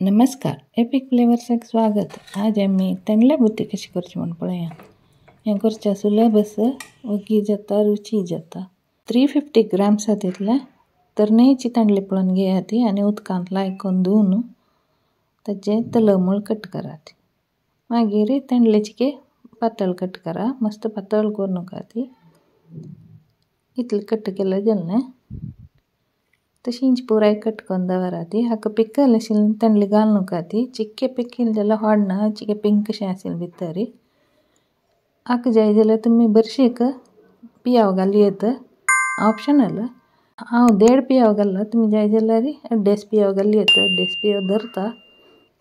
नमस्कार, एपिक फ्लेवर्साक स्वागत। आज आमी तांदळा बुत्ती कशी करची म्हण पळया। हें करच्या सुलभ आसा, वगी जाता, रुची जाता। 350 ग्राम्स तितले तरणाची तांदळे पळोवन घेयात आनी उदकांत लायकोन धुवन ताचे तळमूळ कट करात। मागीर तांदळाची पातळ कट करा, मस्त पातळ करू नका ती। इतले कट केल्यार जालें। तशींच पुराय कट करून दवरा ती। हाका पिकल आशिल्ली तांदळी घाल नका ती। चिक्के पिकिल्ले जाल्यार होडना, चिके पिंक कशें आशिल्लें भितर। हाका जाय जाल्यार तुमी बरशीक पियाव घालूं येता, ऑप्शनल। हांव 1.5 पियाव घाल्ला, तुमी जाय जाल्यार 1.5 पियाव घालूं येता। 1.5 पियाव धरता।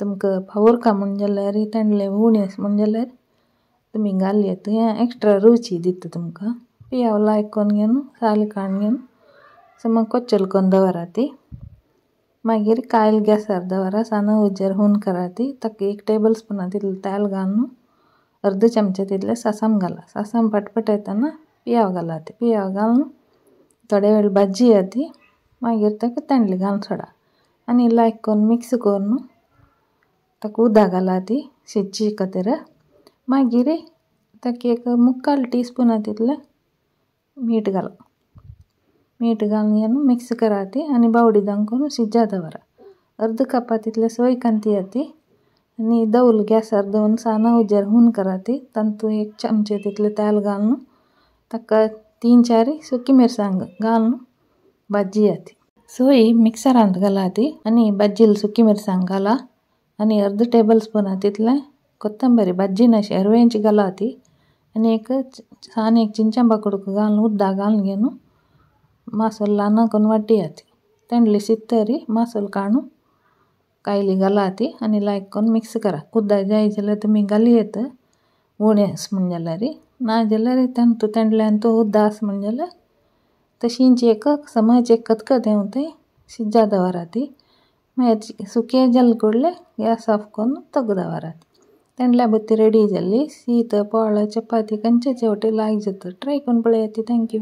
तुमकां फावोरता म्हण जाल्यार तांदळे उणे आसा म्हण जाल्यार तुमी घालूं येता। हें एक्स्ट्रा रुची दिता तुमकां। पियाव लायकोन घेवन साल काडून घेवन समज कोच्चल करून दवरा ती। मागीर कायल गॅसार दवरा, साना उज्यार हुन करा ती। ताका 1 टेबल स्पून तितलें तेल घालून अर्द चमचे तितलें सासम घाला। सासम पटपट येताना पियाव घाला ती। पियाव घालून थोडे वेळ भाजिया ती। मागीर ताका तांदळी घालून सोडा आनी लायक करून मिक्स करून ताका उदक घाला ती शिजची खातीर। मागीर ताका 1 मुक्काल टीस्पून तितलें मीठ घाला। मीठ घालून मिक्स करा ती आनी बावडी दान करून शिज्जा दवरा। अर्द कपा तितलें सोय कांतिया ती आनी दवल गॅसार दवरून साना उज्यार हुन करा ती। तातूंत 1 चमचे तितलें तेल घालून ताका 3-4 सुकी मिरसांग घालून भाजिया ती। सोय मिक्सरांत घाला ती आनी भाजिल्ली सुकी मिरसांग घाला आनी अर्द टेबल स्पून तितलें कोथंबरी भाजी नाशी हरवेंची घाला ती आनी 1 चिंचा बाकुडको घालून उदक घालून घेवन मासोल ल्हान करून वाटिया ती। तांदळी शिजतरी मासोल काडून कायली घाला ती आनी लायक करून मिक्स करा। उदक जाय जाल्यार तुमी घालूं येता, उणें आसा म्हण जाल्यार। ना जाल्यार तांदळ्यांत उदक आसा म्हण जाल्यार तशींच समज खतखत येवं शिज्जा दवरा ती। मागीर सुकें जालें कडलें गॅस ऑफ करून तोग दवरा। तांदळा बुत्ती रेडी जाली। शीत, पोळा, चपाती खंयचेच हेवटेन लायक जाता। ट्राय करून पळयात ती। थँक्यू।